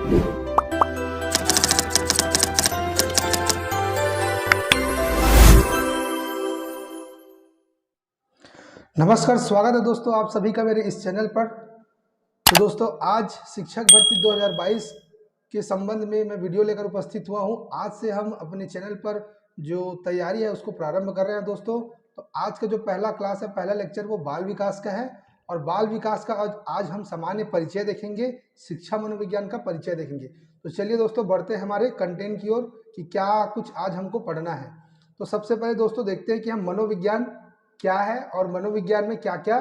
नमस्कार, स्वागत है दोस्तों आप सभी का मेरे इस चैनल पर। तो दोस्तों आज शिक्षक भर्ती 2022 के संबंध में मैं वीडियो लेकर उपस्थित हुआ हूं। आज से हम अपने चैनल पर जो तैयारी है उसको प्रारंभ कर रहे हैं दोस्तों। तो आज का जो पहला क्लास है, पहला लेक्चर वो बाल विकास का है और बाल विकास का आज हम सामान्य परिचय देखेंगे, शिक्षा मनोविज्ञान का परिचय देखेंगे। तो चलिए दोस्तों बढ़ते हैं हमारे कंटेंट की ओर कि क्या कुछ आज हमको पढ़ना है। तो सबसे पहले दोस्तों देखते हैं कि हम मनोविज्ञान क्या है और मनोविज्ञान में क्या क्या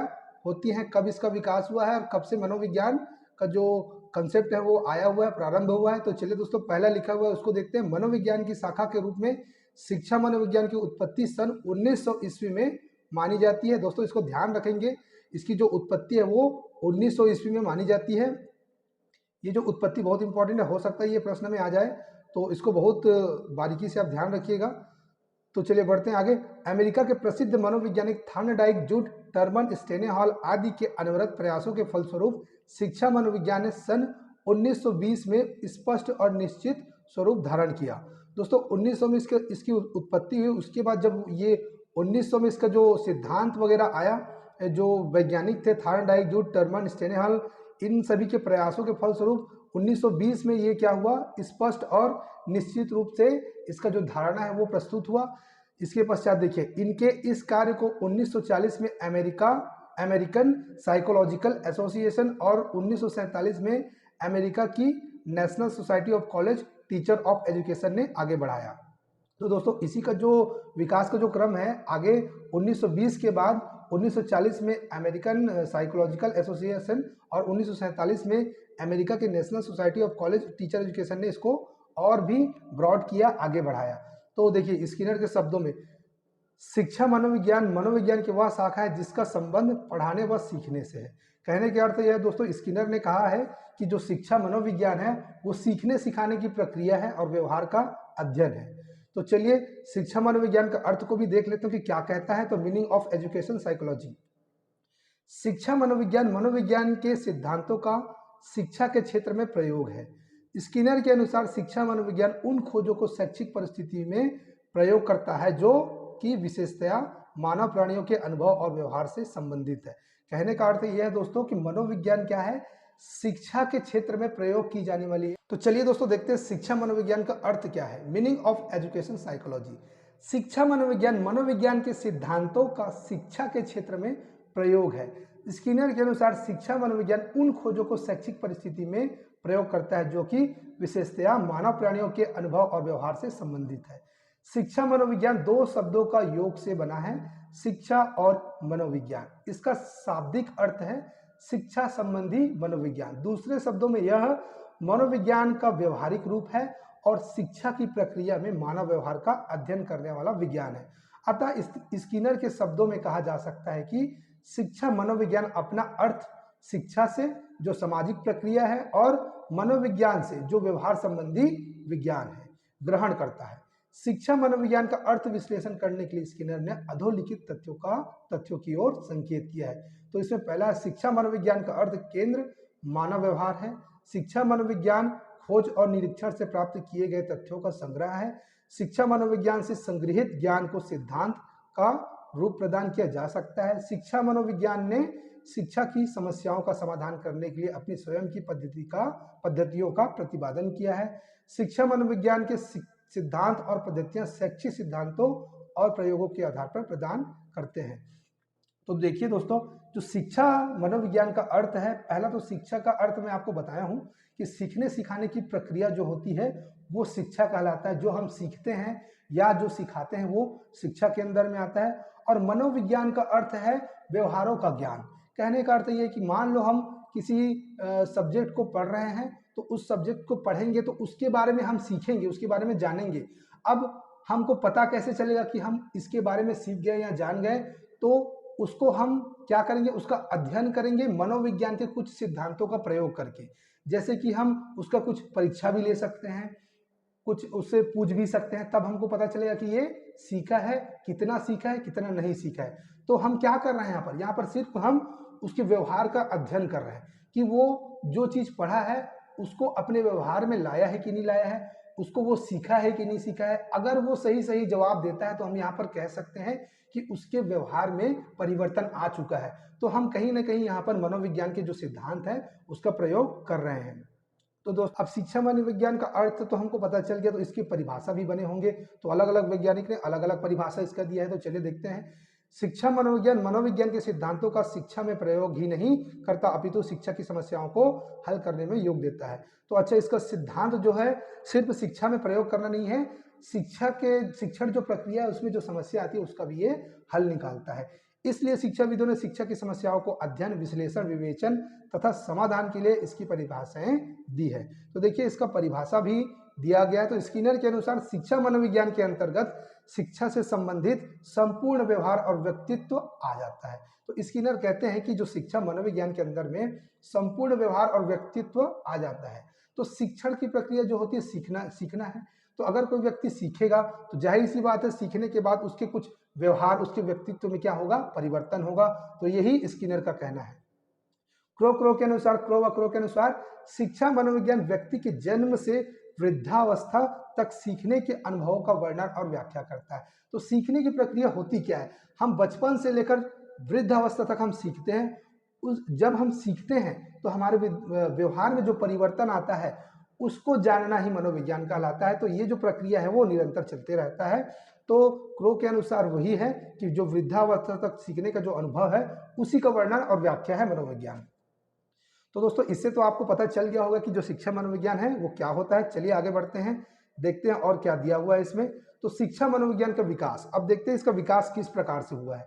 होती हैं, कब इसका विकास हुआ है और कब से मनोविज्ञान का जो कंसेप्ट है वो आया हुआ है, प्रारंभ हुआ है। तो चलिए दोस्तों पहला लिखा हुआ है उसको देखते हैं। मनोविज्ञान की शाखा के रूप में शिक्षा मनोविज्ञान की उत्पत्ति सन 1900 ईस्वी में मानी जाती है। दोस्तों इसको ध्यान रखेंगे, इसकी जो उत्पत्ति है वो 1900 ईस्वी में मानी जाती है। ये जो उत्पत्ति बहुत इंपॉर्टेंट है, हो सकता है ये प्रश्न में आ जाए, तो इसको बहुत बारीकी से आप ध्यान रखिएगा। तो चलिए बढ़ते हैं आगे। अमेरिका के प्रसिद्ध मनोवैज्ञानिक थॉर्नडाइक, जूड, टर्मन, स्टेनेहॉल आदि के अनवरत प्रयासों के फलस्वरूप शिक्षा मनोविज्ञान ने सन 1920 में स्पष्ट और निश्चित स्वरूप धारण किया। दोस्तों 1900 में इसकी उत्पत्ति हुई। उसके बाद जब ये 1900 में इसका जो सिद्धांत वगैरह आया, जो वैज्ञानिक थे थॉर्नडाइक, जूड, टर्मन, स्टेनेहॉल, इन सभी के प्रयासों के फलस्वरूप 1920 में ये क्या हुआ, स्पष्ट और निश्चित रूप से इसका जो धारणा है वो प्रस्तुत हुआ। इसके पश्चात देखिए इनके इस कार्य को 1940 में अमेरिकन साइकोलॉजिकल एसोसिएशन और 1947 में अमेरिका की national society of college teacher of education ने आगे बढ़ाया। तो दोस्तों इसी का जो विकास का जो क्रम है, आगे 1920 के बाद 1940 में अमेरिकन साइकोलॉजिकल एसोसिएशन और 1947 में अमेरिका के national society of college teacher education ने इसको और भी ब्रॉड किया, आगे बढ़ाया। तो देखिए स्किनर के शब्दों में शिक्षा मनोविज्ञान की वह शाखा है जिसका संबंध पढ़ाने व सीखने से है। कहने के अर्थ यह है दोस्तों, स्किनर ने कहा है कि जो शिक्षा मनोविज्ञान है वो सीखने सिखाने की प्रक्रिया है और व्यवहार का अध्ययन है। तो चलिए शिक्षा मनोविज्ञान का अर्थ को भी देख लेते हैं कि क्या कहता है। तो मीनिंग ऑफ एजुकेशन साइकोलॉजी, शिक्षा मनोविज्ञान के सिद्धांतों का शिक्षा के क्षेत्र में प्रयोग है। स्किनर के अनुसार शिक्षा मनोविज्ञान उन खोजों को शैक्षिक परिस्थिति में प्रयोग करता है जो कि विशेषतया मानव प्राणियों के अनुभव और व्यवहार से संबंधित है। कहने का अर्थ यह है दोस्तों कि मनोविज्ञान क्या है, शिक्षा के क्षेत्र में प्रयोग की जाने वाली है। तो चलिए दोस्तों देखते हैं शिक्षा मनोविज्ञान का अर्थ क्या है। मीनिंग ऑफ एजुकेशन साइकोलॉजी, शिक्षा मनोविज्ञान के सिद्धांतों का शिक्षा के क्षेत्र में प्रयोग है। स्किनर के अनुसार शिक्षा मनोविज्ञान उन खोजों को शैक्षिक परिस्थिति में प्रयोग करता है जो कि विशेषतया मानव प्राणियों के अनुभव और व्यवहार से संबंधित है। शिक्षा मनोविज्ञान दो शब्दों का योग से बना है, शिक्षा और मनोविज्ञान। इसका शाब्दिक अर्थ है शिक्षा संबंधी मनोविज्ञान। दूसरे शब्दों में यह मनोविज्ञान का व्यवहारिक रूप है और शिक्षा की प्रक्रिया में मानव व्यवहार का अध्ययन करने वाला विज्ञान है। अतः स्किनर के शब्दों में कहा जा सकता है कि शिक्षा मनोविज्ञान अपना अर्थ शिक्षा से जो सामाजिक प्रक्रिया है और मनोविज्ञान से जो व्यवहार संबंधी विज्ञान है ग्रहण करता है। शिक्षा मनोविज्ञान का अर्थ विश्लेषण करने के लिए स्किनर ने अधोलिखित तथ्यों की ओर संकेत किया है। तो इसमें पहला शिक्षा मनोविज्ञान का अर्थ केंद्र मानव व्यवहार है। शिक्षा मनोविज्ञान खोज और निरीक्षण से प्राप्त किए गए तथ्यों का संग्रह है। शिक्षा मनोविज्ञान से संग्रहित ज्ञान को सिद्धांत का रूप प्रदान किया जा सकता है। शिक्षा मनोविज्ञान ने शिक्षा की समस्याओं का समाधान करने के लिए अपनी स्वयं की पद्धतियों का प्रतिपादन किया है। शिक्षा मनोविज्ञान के सिद्धांत और पद्धतियां शैक्षिक सिद्धांतों और प्रयोगों के आधार पर प्रदान करते हैं। तो देखिए दोस्तों, जो शिक्षा मनोविज्ञान का अर्थ है, पहला तो शिक्षा का अर्थ मैं आपको बताया हूं कि सीखने सिखाने की प्रक्रिया जो होती है वो शिक्षा कहलाता है। जो हम सीखते हैं या जो सिखाते हैं वो शिक्षा के अंदर में आता है। और मनोविज्ञान का अर्थ है व्यवहारों का ज्ञान। कहने का अर्थ ये है कि मान लो हम किसी सब्जेक्ट को पढ़ रहे हैं, तो उस सब्जेक्ट को पढ़ेंगे तो उसके बारे में हम सीखेंगे, उसके बारे में जानेंगे। अब हमको पता कैसे चलेगा कि हम इसके बारे में सीख गए या जान गए, तो उसको हम क्या करेंगे, उसका अध्ययन करेंगे मनोविज्ञान के कुछ सिद्धांतों का प्रयोग करके। जैसे कि हम उसका कुछ परीक्षा भी ले सकते हैं, कुछ उससे पूछ भी सकते हैं, तब हमको पता चलेगा कि ये सीखा है, कितना सीखा है, कितना नहीं सीखा है। तो हम क्या कर रहे हैं यहाँ पर सिर्फ हम उसके व्यवहार का अध्ययन कर रहे हैं कि वो जो चीज़ पढ़ा है उसको अपने व्यवहार में लाया है कि नहीं लाया है, उसको वो सीखा है कि नहीं सीखा है। अगर वो सही सही जवाब देता है तो हम यहाँ पर कह सकते हैं कि उसके व्यवहार में परिवर्तन आ चुका है। तो हम कहीं ना कहीं यहाँ पर मनोविज्ञान के जो सिद्धांत है उसका प्रयोग कर रहे हैं। तो दोस्तों, अब शिक्षा मनोविज्ञान का अर्थ तो हमको पता चल गया, तो इसकी परिभाषा भी बने होंगे। तो अलग अलग वैज्ञानिक ने अलग अलग परिभाषा इसका दिया है, तो चलिए देखते हैं। शिक्षा मनोविज्ञान मनोविज्ञान के सिद्धांतों का शिक्षा में प्रयोग ही नहीं करता, अपितु शिक्षा की समस्याओं को हल करने में योग देता है। तो अच्छा, इसका सिद्धांत जो है सिर्फ शिक्षा में प्रयोग करना नहीं है, शिक्षण जो प्रक्रिया है उसमें जो समस्या आती है उसका भी ये हल निकालता है। इसलिए शिक्षाविदों ने शिक्षा की समस्याओं को अध्ययन, विश्लेषण, विवेचन तथा समाधान के लिए इसकी परिभाषाएं दी है। तो देखिए, इसका परिभाषा भी दिया गया है। तो स्किनर के अनुसार शिक्षा मनोविज्ञान के अंतर्गत शिक्षा से संबंधित संपूर्ण व्यवहार और व्यक्तित्व आ जाता है। तो स्किनर कहते हैं कि जो शिक्षा मनोविज्ञान के अंदर में संपूर्ण व्यवहार और व्यक्तित्व आ जाता है। तो शिक्षण की प्रक्रिया जो होती है सीखना है। तो अगर कोई व्यक्ति सीखेगा तो जाहिर सी बात है, सीखने के बाद उसके कुछ व्यवहार, उसके व्यक्तित्व में क्या होगा, परिवर्तन होगा। तो यही स्किनर का कहना है। क्रो व क्रो के अनुसार शिक्षा मनोविज्ञान व्यक्ति के जन्म से वृद्धावस्था तक सीखने के अनुभवों का वर्णन और व्याख्या करता है। तो सीखने की प्रक्रिया होती क्या है, हम बचपन से लेकर वृद्धावस्था तक हम सीखते हैं। जब हम सीखते हैं तो हमारे व्यवहार में जो परिवर्तन आता है उसको जानना ही मनोविज्ञान कहलाता है। तो ये जो प्रक्रिया है वो निरंतर चलते रहता है। तो क्रो के अनुसार वही है कि जो वृद्धावस्था तक सीखने का जो अनुभव है उसी का वर्णन और व्याख्या है मनोविज्ञान। तो दोस्तों, इससे तो आपको पता चल गया होगा कि जो शिक्षा मनोविज्ञान है वो क्या होता है। चलिए आगे बढ़ते हैं, देखते हैं और क्या दिया हुआ है इसमें। तो शिक्षा मनोविज्ञान का विकास, अब देखते हैं इसका विकास किस प्रकार से हुआ है।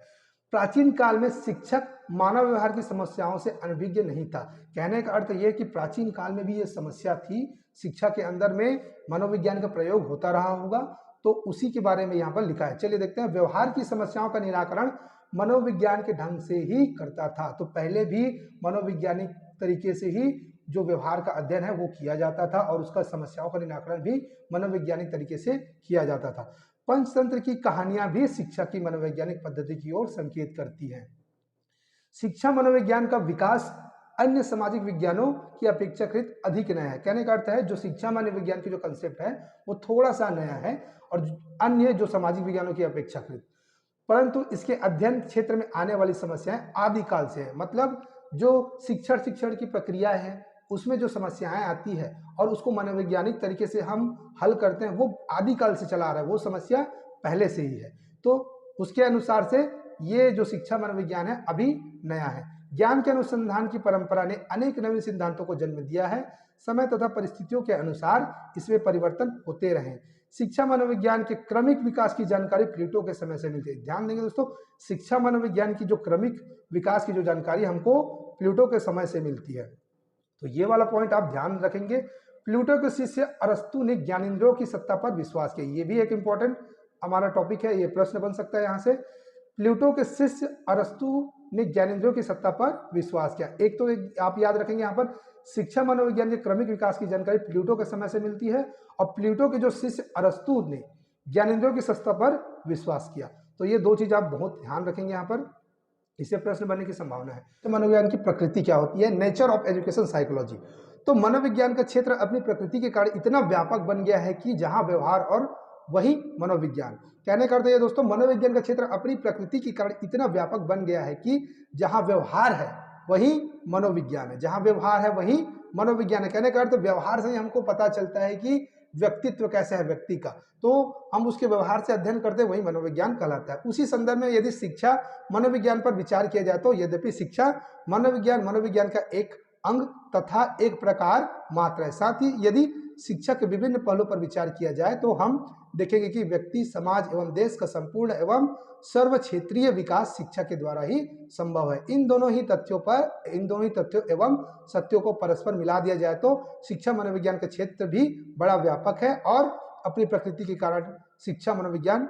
प्राचीन काल में शिक्षक मानव व्यवहार की समस्याओं से अनभिज्ञ नहीं था। कहने का अर्थ यह कि प्राचीन काल में भी ये समस्या थी, शिक्षा के अंदर में मनोविज्ञान का प्रयोग होता रहा होगा। तो उसी के बारे में यहाँ पर लिखा है। चलिए देखते हैं। व्यवहार की समस्याओं का निराकरण मनोविज्ञान के ढंग से ही करता था। तो पहले भी मनोवैज्ञानिक तरीके से ही जो व्यवहार का अध्ययन है वो किया जाता था और उसका समस्याओं का निराकरण भी मनोवैज्ञानिक तरीके से किया जाता था। पंचतंत्र की कहानियां भी शिक्षा की मनोवैज्ञानिक पद्धति की ओर संकेत करती हैं। शिक्षा मनोविज्ञान का विकास अन्य सामाजिक विज्ञानों की अपेक्षाकृत अधिक नया है। कहने का अर्थ है जो शिक्षा मनोविज्ञान की जो कंसेप्ट है वो थोड़ा सा नया है और अन्य जो सामाजिक विज्ञानों की अपेक्षाकृत, परंतु इसके अध्ययन क्षेत्र में आने वाली समस्याएं आदिकाल से है। मतलब जो शिक्षण की प्रक्रिया है उसमें जो समस्याएं आती है और उसको मनोवैज्ञानिक तरीके से हम हल करते हैं, वो आदिकाल से चला आ रहा है, वो समस्या पहले से ही है। तो उसके अनुसार से ये जो शिक्षा मनोविज्ञान है अभी नया है। ज्ञान के अनुसंधान की परंपरा ने अनेक नवीन सिद्धांतों को जन्म दिया है। समय तथा परिस्थितियों के अनुसार इसमें परिवर्तन होते रहे। शिक्षा मनोविज्ञान के क्रमिक विकास की जानकारी प्लेटो के समय से मिलती है। ध्यान देंगे दोस्तों, शिक्षा मनोविज्ञान की जो क्रमिक विकास की जो जानकारी हमको प्लेटो के समय से मिलती है। तो ये वाला पॉइंट आप ध्यान रखेंगे। प्लेटो के शिष्य अरस्तु ने ज्ञानेंद्रियों की सत्ता पर विश्वास किया। ये भी एक इंपॉर्टेंट हमारा टॉपिक है, ये प्रश्न बन सकता है यहाँ से। प्लेटो के शिष्य अरस्तु ने ज्ञानेंद्रियों की सत्ता पर विश्वास किया। एक तो आप याद रखेंगे यहाँ पर शिक्षा मनोविज्ञान के क्रमिक विकास की जानकारी प्लेटो के समय से मिलती है और प्लेटो के जो शिष्य अरस्तु ने ज्ञानेंद्रियों की सत्ता पर विश्वास किया। तो ये दो चीज आप बहुत ध्यान रखेंगे यहाँ पर, इससे प्रश्न बनने की संभावना है। तो मनोविज्ञान की प्रकृति क्या होती है? Nature of education psychology. तो मनोविज्ञान का क्षेत्र अपनी प्रकृति के कारण इतना व्यापक बन गया है कि जहां व्यवहार और वही मनोविज्ञान। कहने का अर्थ है दोस्तों, मनोविज्ञान का क्षेत्र अपनी प्रकृति के कारण इतना व्यापक बन गया है कि जहां व्यवहार है वही मनोविज्ञान है, जहां व्यवहार है वही मनोविज्ञान है। कहने का अर्थ व्यवहार से ही हमको पता चलता है कि व्यक्तित्व कैसा है व्यक्ति का, तो हम उसके व्यवहार से अध्ययन करते हैं, वही मनोविज्ञान कहलाता है। उसी संदर्भ में यदि शिक्षा मनोविज्ञान पर विचार किया जाए तो यद्यपि शिक्षा मनोविज्ञान का एक अंग तथा एक प्रकार मात्र है। साथ ही यदि शिक्षा के विभिन्न पहलुओं पर विचार किया जाए तो हम देखेंगे कि व्यक्ति, समाज एवं देश का संपूर्ण एवं सर्व क्षेत्रीय विकास शिक्षा के द्वारा ही संभव है। इन दोनों ही तथ्यों एवं सत्यों को परस्पर मिला दिया जाए तो शिक्षा मनोविज्ञान का क्षेत्र भी बड़ा व्यापक है और अपनी प्रकृति के कारण शिक्षा मनोविज्ञान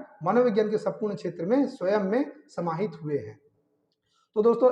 के संपूर्ण क्षेत्र में स्वयं में समाहित हुए हैं। तो दोस्तों,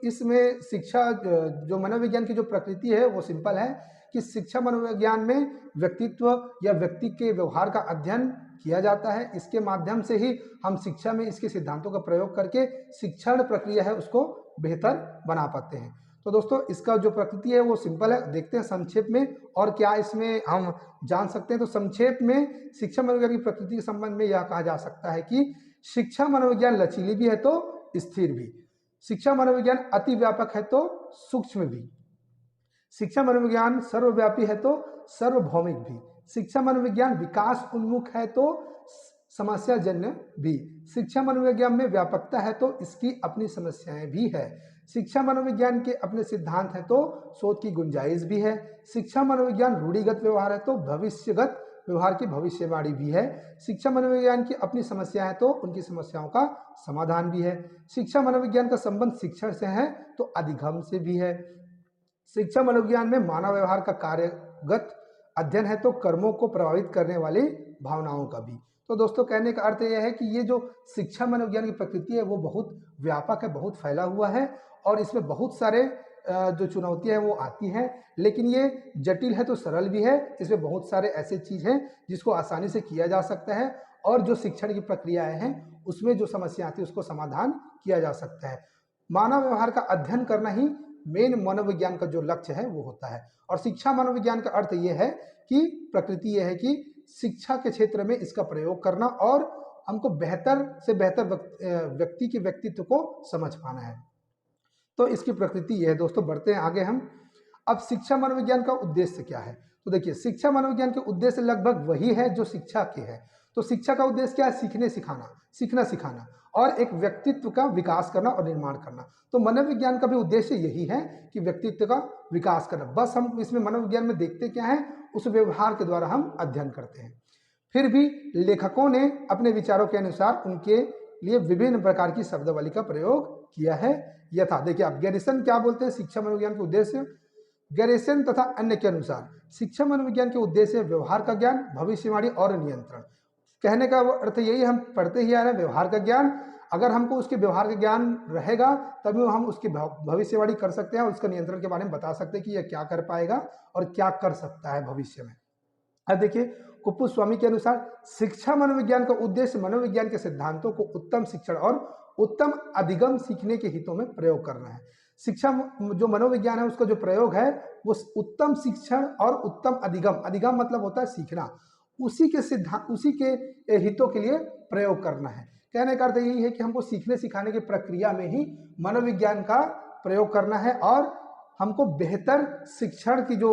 इसमें शिक्षा जो मनोविज्ञान की जो प्रकृति है वो सिंपल है कि शिक्षा मनोविज्ञान में व्यक्तित्व या व्यक्ति के व्यवहार का अध्ययन किया जाता है। इसके माध्यम से ही हम शिक्षा में इसके सिद्धांतों का प्रयोग करके शिक्षण प्रक्रिया है उसको बेहतर बना पाते हैं। तो तो दोस्तों इसका जो प्रकृति है वो सिंपल है, देखते हैं संक्षेप में और क्या इसमें हम जान सकते हैं। तो संक्षेप में शिक्षा मनोविज्ञान की प्रकृति के संबंध में यह कहा जा सकता है कि शिक्षा मनोविज्ञान लचीली भी है तो स्थिर भी, शिक्षा मनोविज्ञान अति व्यापक है तो सूक्ष्म भी, शिक्षा मनोविज्ञान सर्वव्यापी है तो सर्वभौमिक भी, शिक्षा मनोविज्ञान विकास उन्मुख है तो समस्याजन्य भी, शिक्षा मनोविज्ञान में व्यापकता है तो इसकी अपनी समस्याएं भी है, शिक्षा मनोविज्ञान के अपने सिद्धांत है तो शोध की गुंजाइश भी है, शिक्षा मनोविज्ञान रूढ़िगत व्यवहार है तो भविष्यगत व्यवहार की भविष्यवाणी भी है, शिक्षा मनोविज्ञान की अपनी समस्या है तो उनकी समस्याओं का समाधान भी है, शिक्षा मनोविज्ञान का संबंध शिक्षण से है तो अधिगम से भी है, शिक्षा मनोविज्ञान में मानव व्यवहार का कार्यगत अध्ययन है तो कर्मों को प्रभावित करने वाली भावनाओं का भी। तो दोस्तों कहने का अर्थ यह है कि ये जो शिक्षा मनोविज्ञान की प्रकृति है वो बहुत व्यापक है, बहुत फैला हुआ है और इसमें बहुत सारे जो चुनौतियां हैं वो आती हैं, लेकिन ये जटिल है तो सरल भी है। इसमें बहुत सारे ऐसे चीज हैं जिसको आसानी से किया जा सकता है और जो शिक्षण की प्रक्रियाएं हैं उसमें जो समस्या आती है उसको समाधान किया जा सकता है। मानव व्यवहार का अध्ययन करना ही मेन मनोविज्ञान का जो लक्ष्य है वो होता है। और शिक्षा मनोविज्ञान का अर्थ ये है कि प्रकृति ये है कि शिक्षा के क्षेत्र में इसका प्रयोग करना और हमको बेहतर से बेहतर व्यक्ति के व्यक्तित्व को समझ पाना है। तो इसकी प्रकृति यह है दोस्तों। बढ़ते हैं आगे हम। अब शिक्षा मनोविज्ञान का उद्देश्य क्या है? तो देखिए शिक्षा मनोविज्ञान के उद्देश्य लगभग वही है जो शिक्षा के है। तो शिक्षा का उद्देश्य क्या है? सीखने सिखाना, सीखना सिखाना और एक व्यक्तित्व का विकास करना और निर्माण करना। तो मनोविज्ञान का भी उद्देश्य यही है कि व्यक्तित्व का विकास करना। बस हम इसमें मनोविज्ञान में देखते क्या है, उस व्यवहार के द्वारा हम अध्ययन करते हैं। फिर भी लेखकों ने अपने विचारों के अनुसार उनके लिए विभिन्न प्रकार की शब्दावली का प्रयोग किया है। यथा देखिए आप गैरिसन क्या बोलते हैं शिक्षा मनोविज्ञान के उद्देश्य। गैरिसन तथा अन्य के अनुसार शिक्षा मनोविज्ञान के उद्देश्य व्यवहार का ज्ञान, भविष्यवाणी और नियंत्रण। कहने का अर्थ यही हम पढ़ते ही आ रहे हैं, व्यवहार का ज्ञान। अगर हमको उसके व्यवहार का ज्ञान रहेगा तभी हम उसकी भविष्यवाणी कर सकते हैं और उसका नियंत्रण के बारे में बता सकते हैं कि यह क्या कर पाएगा और क्या कर सकता है भविष्य में। अब देखिए कुप्पुस्वामी के अनुसार शिक्षा मनोविज्ञान का उद्देश्य मनोविज्ञान के सिद्धांतों को उत्तम शिक्षण और उत्तम अधिगम सीखने के हितों में प्रयोग करना है। शिक्षा जो मनोविज्ञान है उसका जो प्रयोग है वो उत्तम शिक्षण और उत्तम अधिगम, अधिगम मतलब होता है सीखना, उसी के सिद्धांत उसी के हितों के लिए प्रयोग करना है। कहने का अर्थ यही है कि हमको सीखने सिखाने की प्रक्रिया में ही मनोविज्ञान का प्रयोग करना है और हमको बेहतर शिक्षण की जो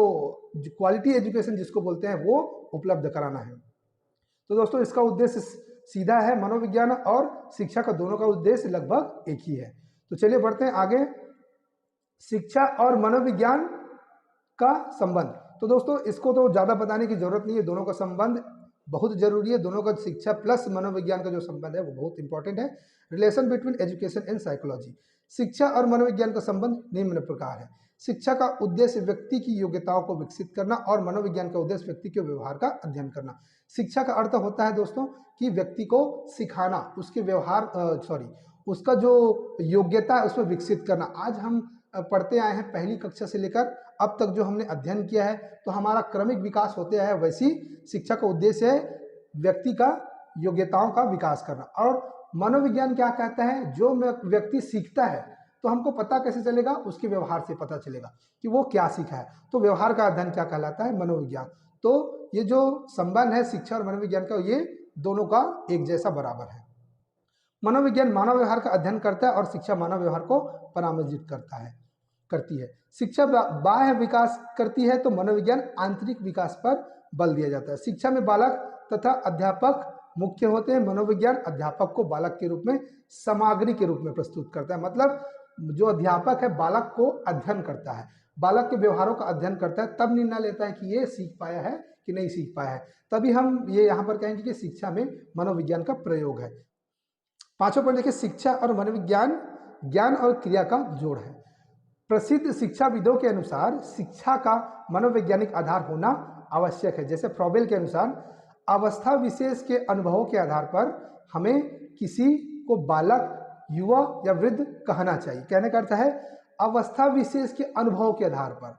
क्वालिटी एजुकेशन जिसको बोलते हैं वो उपलब्ध कराना है। तो दोस्तों इसका उद्देश्य सीधा है, मनोविज्ञान और शिक्षा का दोनों का उद्देश्य लगभग एक ही है। तो चलिए बढ़ते हैं आगे। शिक्षा और मनोविज्ञान का संबंध। तो दोस्तों इसको तो ज़्यादा बताने की जरूरत नहीं है, दोनों का संबंध बहुत जरूरी है। दोनों का शिक्षा प्लस मनोविज्ञान का जो संबंध है वो बहुत इंपॉर्टेंट है। Relation between education and psychology. शिक्षा और मनोविज्ञान का संबंध निम्न प्रकार है। शिक्षा का उद्देश्य व्यक्ति की योग्यताओं को विकसित करना और मनोविज्ञान का उद्देश्य व्यक्ति के व्यवहार का अध्ययन करना। शिक्षा का अर्थ होता है दोस्तों कि व्यक्ति को सिखाना, उसके व्यवहार उसका जो योग्यता है उसमें विकसित करना। आज हम पढ़ते आए हैं पहली कक्षा से लेकर अब तक जो हमने अध्ययन किया है तो हमारा क्रमिक विकास होते आया है, वैसी शिक्षा का उद्देश्य है व्यक्ति का योग्यताओं का विकास करना। और मनोविज्ञान क्या कहता है, जो व्यक्ति सीखता है तो हमको पता कैसे चलेगा, उसके व्यवहार से पता चलेगा कि वो क्या सीखा है। तो व्यवहार का अध्ययन क्या कहलाता है, मनोविज्ञान। तो ये जो संबंध है शिक्षा और मनोविज्ञान का, ये दोनों का एक जैसा बराबर है। मनोविज्ञान मानव व्यवहार का अध्ययन करता है और शिक्षा मानव व्यवहार को परामर्शित करती है। शिक्षा बाह्य विकास करती है तो मनोविज्ञान आंतरिक विकास पर बल दिया जाता है। शिक्षा में बालक तथा अध्यापक मुख्य होते हैं। मनोविज्ञान अध्यापक को बालक के रूप में सामग्री के रूप में प्रस्तुत करता है। मतलब जो अध्यापक है बालक को अध्ययन करता है, बालक के व्यवहारों का अध्ययन करता है, तब निर्णय लेता है कि ये सीख पाया है कि नहीं सीख पाया है। तभी हम ये यहाँ पर कहेंगे कि शिक्षा में मनोविज्ञान का प्रयोग है। पांचवा पॉइंट देखिए, शिक्षा और मनोविज्ञान ज्ञान और क्रिया का जोड़ है। प्रसिद्ध शिक्षाविदों के अनुसार शिक्षा का मनोवैज्ञानिक आधार होना आवश्यक है। जैसे फ्रॉबेल के अनुसार अवस्था विशेष के अनुभवों के आधार पर हमें किसी को बालक, युवा या वृद्ध कहना चाहिए। कहने का अर्थ है अवस्था विशेष के अनुभवों के आधार पर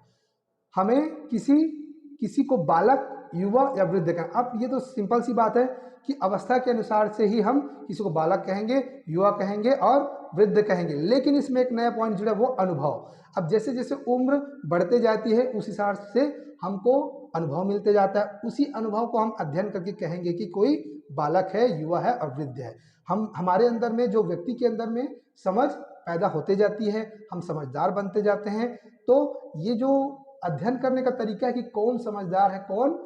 हमें किसी को बालक युवा या वृद्ध कहें। अब ये तो सिंपल सी बात है कि अवस्था के अनुसार से ही हम किसी को बालक कहेंगे, युवा कहेंगे और वृद्ध कहेंगे। लेकिन इसमें एक नया पॉइंट जुड़ा, वो अनुभव। अब जैसे जैसे उम्र बढ़ते जाती है उस हिसाब से हमको अनुभव मिलते जाता है, उसी अनुभव को हम अध्ययन करके कहेंगे कि कोई बालक है, युवा है और वृद्ध है। हम हमारे अंदर में, जो व्यक्ति के अंदर में समझ पैदा होते जाती है, हम समझदार बनते जाते हैं। तो ये जो अध्ययन करने का तरीका है कि कौन समझदार है, कौन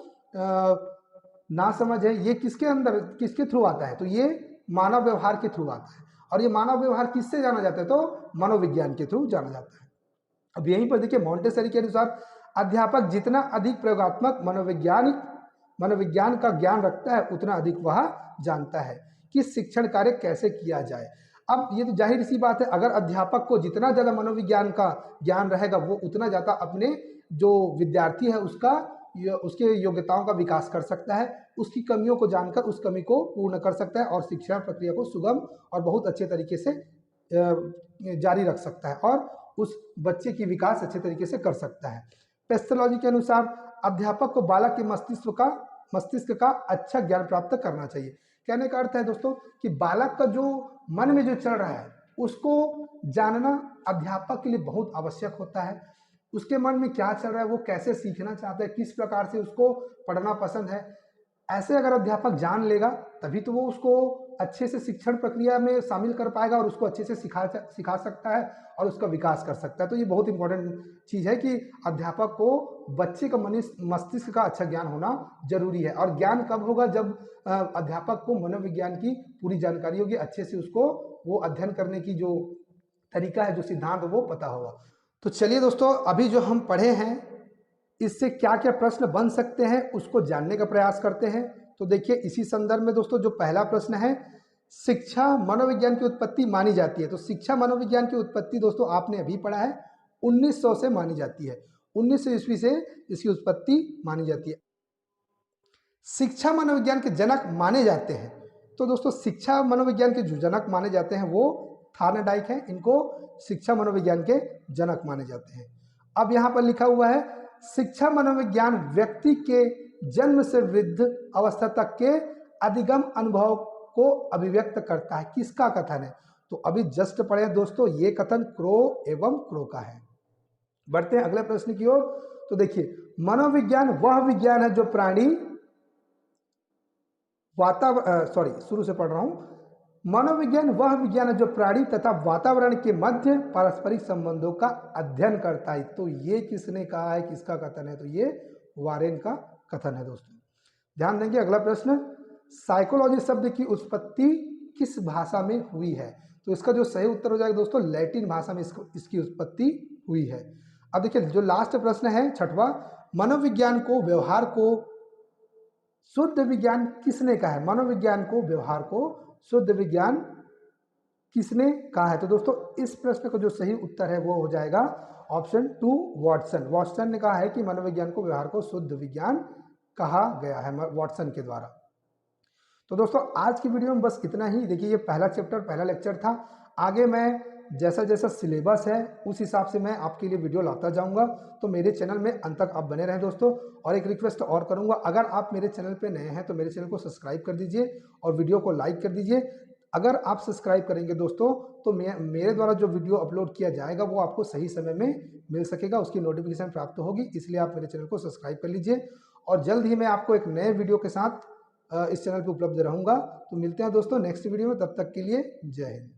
ना समझ है, ये किसके अंदर, किसके थ्रू आता है, तो ये मानव व्यवहार के थ्रू आता है। और ये मानव व्यवहार किससे जाना जाता है, तो मनोविज्ञान के थ्रू जाना जाता है। अब यहीं पर देखिए, मॉन्टेसरी के अनुसार अध्यापक जितना अधिक प्रयोगात्मक मनोविज्ञान का ज्ञान रखता है, उतना अधिक वह जानता है कि शिक्षण कार्य कैसे किया जाए। अब ये तो जाहिर सी बात है, अगर अध्यापक को जितना ज़्यादा मनोविज्ञान का ज्ञान रहेगा, वो उतना ज़्यादा अपने जो विद्यार्थी है उसके योग्यताओं का विकास कर सकता है, उसकी कमियों को जानकर उस कमी को पूर्ण कर सकता है और शिक्षा प्रक्रिया को सुगम और बहुत अच्छे तरीके से जारी रख सकता है और उस बच्चे की विकास अच्छे तरीके से कर सकता है। पेस्थोलॉजी के अनुसार अध्यापक को बालक के मस्तिष्क का अच्छा ज्ञान प्राप्त करना चाहिए। कहने का अर्थ है दोस्तों कि बालक का जो मन में जो चल रहा है उसको जानना अध्यापक के लिए बहुत आवश्यक होता है। उसके मन में क्या चल रहा है, वो कैसे सीखना चाहता है, किस प्रकार से उसको पढ़ना पसंद है, ऐसे अगर अध्यापक जान लेगा तभी तो वो उसको अच्छे से शिक्षण प्रक्रिया में शामिल कर पाएगा और उसको अच्छे से सिखा सकता है और उसका विकास कर सकता है। तो ये बहुत इंपॉर्टेंट चीज़ है कि अध्यापक को बच्चे का मस्तिष्क का अच्छा ज्ञान होना जरूरी है। और ज्ञान कब होगा, जब अध्यापक को मनोविज्ञान की पूरी जानकारी होगी, अच्छे से उसको वो अध्ययन करने की जो तरीका है, जो सिद्धांत, वो पता होगा। तो चलिए दोस्तों, अभी जो हम पढ़े हैं इससे क्या क्या प्रश्न बन सकते हैं उसको जानने का प्रयास करते हैं। तो देखिए, इसी संदर्भ में दोस्तों जो पहला प्रश्न है, शिक्षा मनोविज्ञान की उत्पत्ति मानी जाती है। तो शिक्षा मनोविज्ञान की उत्पत्ति दोस्तों आपने अभी पढ़ा है 1900 से मानी जाती है, 1900 ईस्वी से इसकी उत्पत्ति मानी जाती है। शिक्षा मनोविज्ञान के जनक माने जाते हैं, तो दोस्तों शिक्षा मनोविज्ञान के जो जनक माने जाते हैं वो थार्नडाइक हैं, इनको शिक्षा मनोविज्ञान के जनक माने जाते हैं। अब यहाँ पर लिखा हुआ है, शिक्षा मनोविज्ञान व्यक्ति के जन्म से वृद्ध अवस्था तक के अधिगम अनुभव को अभिव्यक्त करता है। किसका कथन है, तो अभी जस्ट पढ़े दोस्तों, ये कथन क्रो एवं क्रो का है। बढ़ते हैं अगले प्रश्न की ओर। तो देखिए, मनोविज्ञान वह विज्ञान है जो प्राणी शुरू से पढ़ रहा हूं। मनोविज्ञान वह विज्ञान है जो प्राणी तथा वातावरण के मध्य पारस्परिक संबंधों का अध्ययन करता है। तो ये किसने कहा है, किसका कथन है, तो ये वारेन का कथन है दोस्तों। ध्यान देंगे अगला प्रश्न, साइकोलॉजी शब्द की उत्पत्ति किस भाषा में हुई है। तो इसका जो सही उत्तर हो जाएगा दोस्तों, लैटिन भाषा में इसकी उत्पत्ति हुई है। अब देखिए, जो लास्ट प्रश्न है छठवां, मनोविज्ञान को व्यवहार को शुद्ध विज्ञान किसने कहा है। मनोविज्ञान को व्यवहार को शुद्ध विज्ञान किसने कहा है। तो दोस्तों इस प्रश्न का जो सही उत्तर है वो हो जाएगा ऑप्शन 2 वॉटसन। वॉटसन ने कहा है कि मनोविज्ञान को व्यवहार को शुद्ध विज्ञान कहा गया है, वॉटसन के द्वारा। तो दोस्तों आज की वीडियो में बस इतना ही। देखिए, ये पहला चैप्टर, पहला लेक्चर था। आगे मैं जैसा जैसा सिलेबस है उस हिसाब से मैं आपके लिए वीडियो लाता जाऊंगा। तो मेरे चैनल में अंत तक आप बने रहें दोस्तों। और एक रिक्वेस्ट और करूंगा, अगर आप मेरे चैनल पे नए हैं तो मेरे चैनल को सब्सक्राइब कर दीजिए और वीडियो को लाइक कर दीजिए। अगर आप सब्सक्राइब करेंगे दोस्तों तो मेरे द्वारा जो वीडियो अपलोड किया जाएगा वो आपको सही समय में मिल सकेगा, उसकी नोटिफिकेशन प्राप्त होगी। इसलिए आप मेरे चैनल को सब्सक्राइब कर लीजिए और जल्द ही मैं आपको एक नए वीडियो के साथ इस चैनल पर उपलब्ध रहूंगा। तो मिलते हैं दोस्तों नेक्स्ट वीडियो में, तब तक के लिए जय हिंद।